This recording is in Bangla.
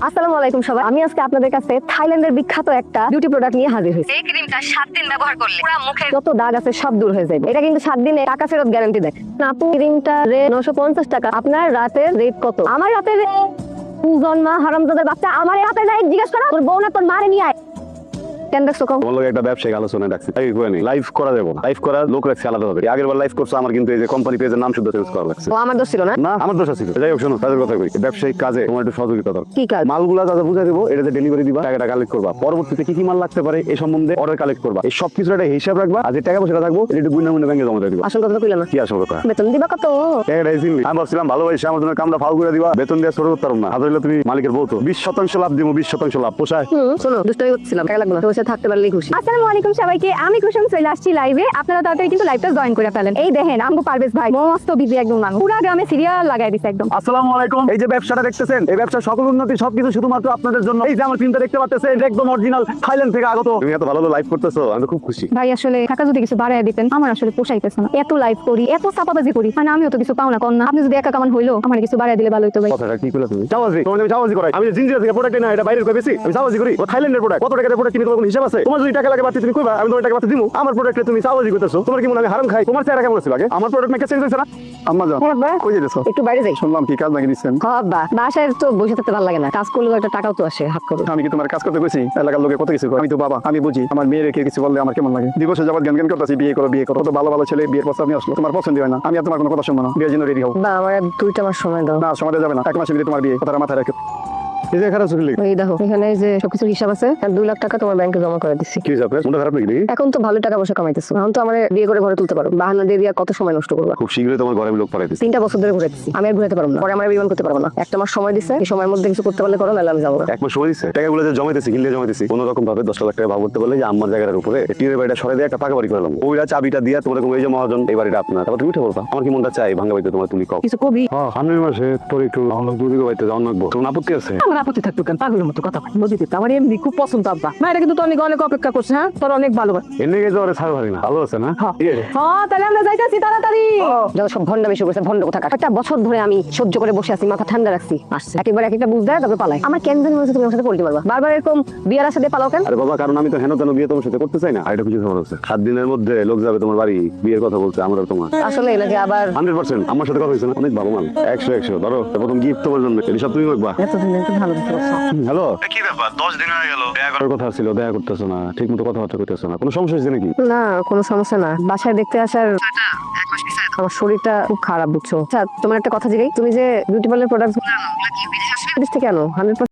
আসসালামু আলাইকুম সবাই। আমি আজকে আপনাদের কাছে থাইল্যান্ডের বিখ্যাত একটা বিউটি প্রোডাক্ট নিয়ে হাজির হয়েছি। এই ক্রিমটা 7 দিন ব্যবহার করলে পুরো মুখের যত দাগ আছে সব দূর হয়ে যাবে। এটা কিন্তু 7 দিনে টাকা ফেরত গ্যারান্টি দেয়। আপু ক্রিমটা রেট 950 টাকা। আপনার রাতের রেট কত? আমার রাতের জন্মা হারামজাদার বাচ্চা, আমার রাতের রেট জিজ্ঞেস করা। তোর বউ না তোর মারে নিয়ে আয়। কেন দেখছো কম? তোমার লগে একটা ব্যবসায়িক আলোচনা রাখছি। এই কোয়ানি লাইভ করা যাবে না। লাইভ করা লোক রাখছে আলাদা হবে। আগের বার লাইভ করছো আমার কিন্তু এই যে কোম্পানি পেজের নাম শুদ্ধ চেঞ্জ করা লাগছে। ও আমার দোষ ছিল না। না আমার দোষ ছিল। যাই হোক শোনো কাজের কথা কই। ব্যবসায়িক কাজে তোমার একটু সহযোগিতা দরকার। কি কাজ? মালগুলা দাদা বুঝাই দেবো, এটাতে ডেলিভারি দিবা, টাকাটা কালেক্ট করবা। পরবর্তীতে কি কি মাল লাগতে পারে এই সম্বন্ধে অর্ডার কালেক্ট করবা। এই সব কিছু একটা হিসাব রাখবা। আর যে টাকা পয়সা থাকবো এটা একটু গুণা গুণা ব্যাংকে জমা দিয়ে দিবা। আসল কথা কইলা না। কি আসল কথা? বেতন দিবা কত? টাকাটা এসিনি। আমি ভাবছিলাম ভালোবাসি আমার জন্য কামটা ফাউল করে দিবা, বেতন দিয়ে ছোট করতে পারবো না। হাজার তুমি মালিকের বউ তো 20% লাভ দিব, 20% লাভ পোষায়? শোনো, দুষ্টমি করছিলাম, টাকা লাগবে না। তোর সাথে থাকতে পারলেই খুশি। আসসালামু আলাইকুম সবাইকে, আমি কুসুম চলে আসছি লাইভে। আপনারা তাড়াতাড়ি কিন্তু লাইভটা জয়েন করে ফেলেন। এই দেখেন আমগো পারভেজ ভাই মস্ত বিজি একদম মানুষ, পুরা গ্রামে সিরিয়াল লাগাই দিছে একদম। আসসালামু আলাইকুম। এই যে ব্যবসাটা দেখতেছেন, এই ব্যবসার সকল উন্নতি সবকিছু শুধুমাত্র আপনাদের জন্য। এই যে আমার প্রিন্টটা দেখতে পাচ্ছেন, এটা একদম অরিজিনাল থাইল্যান্ড থেকে আগত। তুমি এত ভালো লাইভ করতেছো, আমি তো খুব খুশি। ভাই আসলে টাকা যদি কিছু বাড়ায় দিতেন, আমার আসলে পোষাইতেছে না। এত লাইভ করি, এত চাপাবাজি করি, মানে আমিও তো কিছু পাও না কন না। আপনি যদি একা কামান হইলো, আমার কিছু বাড়ায় দিলে ভালো হইতো ভাই। কথাটা কি কইলা তুমি? চাওয়াজি, তোমার আমি চাওয়াজি করাই। আমি জিঞ্জিরা থেকে প্রোডাক্ট না, এটা বাইরের কই বেশি। আমি চাওয়াজি করি। ও থাইল্যান্ডের প্রোডাক্ট। কত টাকার প্রোডাক্ট কিনে তোমার কোনো হিসাব আছে? তোমার যদি টাকা লাগে বাড়তি তুমি কইবা, আমি তোমার টাকা বাড়তি দিমু। আমার প্রোডাক্টে তুমি চাওয়াজি করতেছো। তোমার কি মনে হয় আমি হারাম খাই? তোমার চেহারা কেমন ছিল আগে? আমার প্রোডাক্ট মেকে চেঞ্জ হইছে না? আম্মা যাও। হ্যাঁ ভাই, কই যাইতেছো? একটু বাইরে যাই। শুনলাম কি কাজ নাকি দিচ্ছেন? বাবা বাসায় তো বসে থাকতে ভালো লাগে না, কাজ করলেও একটা টাকাও তো আসে হাত করে। আমি কি তোমার কাজ করতে কইছি? এলাকার লোকে কত কিছু কয়। আমি তো বাবা, আমি বুঝি। আমার মেয়ের কেউ কিছু বললে আমার কেমন লাগে। দিবসে যাবত জ্ঞান জ্ঞান করতেছি, বিয়ে করো বিয়ে করো। তো ভালো ভালো ছেলে বিয়ের প্রস্তাব নিয়ে আসলো, তোমার পছন্দ হয় না। আমি আর তোমার কোনো কথা শুনবো না। বিয়ের জন্য রেডি হও। বা আমার 2টা মাস সময় দাও। না সময় দেওয়া যাবে না, 1 মাসের ভিতরে তোমার বিয়ে। কথাটা মাথায় রাখো। এই যে খারাপ চুরি এই দেখো এখানে যে সবকিছু হিসাব আছে, আর 2 লাখ টাকা তোমার ব্যাংকে জমা করে দিচ্ছি। কি হিসাব? মনটা খারাপ নাকি? এখন তো ভালো টাকা পয়সা কামাইতেছো, এখন তো আমার বিয়ে করে ঘরে তুলতে পারো। বাহানা দিয়ে দিয়া কত সময় নষ্ট করবা। খুব শীঘ্রই তোমার ঘরে আমি লোক পাঠাইতেছি। 3টা বছর ধরে ঘুরে দিচ্ছি, আমি আর ঘুরাতে পারবো না। পরে আমার বিমান করতে পারবো না। 1টা মাস সময় দিছে, এই সময়ের মধ্যে কিছু করতে পারলে করো, নাহলে আমি যাবো না। 1 মাস সময় দিচ্ছে। টাকাগুলো যে জমাইতেছি, গিলে জমাইতেছি, কোনো রকম ভাবে 10 লাখ টাকা ভাগ করতে পারলে যে আমার জায়গার উপরে টিনের বাড়িটা সরাই দিয়ে একটা পাকা বাড়ি করলাম। ওইটা চাবিটা দিয়া তোমার এই যে মহাজন, এই বাড়িটা আপনার। তারপর তুমি উঠে বলবা আমার কি মনটা চাই ভাঙা বাড়িতে তোমার তুমি কও। কিছু কবি? হ্যাঁ সামনের মাসে তোর একটু অনেক দূরে বাড়িতে যাওয়ার লাগবো। তোমার আপত্তি আছে? আমার আপত্তি থাকতো কেন? পাগলের মতো কথা বুঝিতে আমার এমনি খুব পছন্দ আব্বা। মায়েরা কিন্তু তোর অনেক অনেক অপেক্ষা করছে। হ্যাঁ তোর অনেক ভালোবাসে। এনে গেছে ওরে ছাড় ভারি না, ভালো আছে না? হ্যাঁ। ইয়ে। হ্যাঁ তাহলে আমরা যাইতাছি তাড়াতাড়ি। যত সব ভন্ডামি শুরু করেছে, ভন্ড কোথাকার। 1টা বছর ধরে আমি সহ্য করে বসে আছি, মাথা ঠান্ডা রাখছি। আসছে একেবারে একটা বুঝ দেয়, তারপরে পালাই। আমার কেন জানি মনে হচ্ছে তুমি আমার সাথে পড়তে পারবা। বারবার এরকম বিয়ার আশা দিয়ে পালাও কেন? আরে বাবা, কারণ আমি তো হেন তেন বিয়ে তোমার সাথে করতে চাই না। আর এটা কিছু খবর আছে 7 দিনের মধ্যে লোক যাবে তোমার বাড়ি, বিয়ের কথা বলছে আমরা তোমার। আসলে এলাকে আবার 100% আমার সাথে কথা হয়েছে না? অনেক ভালো মাল। 100 ধরো প্রথম গিফট তোমার জন্য, এই সব তুমি রাখবা। এতদিন একটু ভালো দিতে পারছো। হ্যালো, কি ব্যাপার? 10 দিন হয়ে গেল দেখা করার কথা ছিল, দেখা করতেছো না, ঠিক মতো কথাবার্তা করতেছো না। কোনো সমস্যা হয়েছে নাকি? না কোনো সমস্যা না, বাসায় দেখতে আসার আমার শরীরটা খুব খারাপ বুঝছো। আচ্ছা তোমার একটা কথা জিগাই, তুমি যে বিউটি পার্লার প্রোডাক্ট থেকে আনো 100%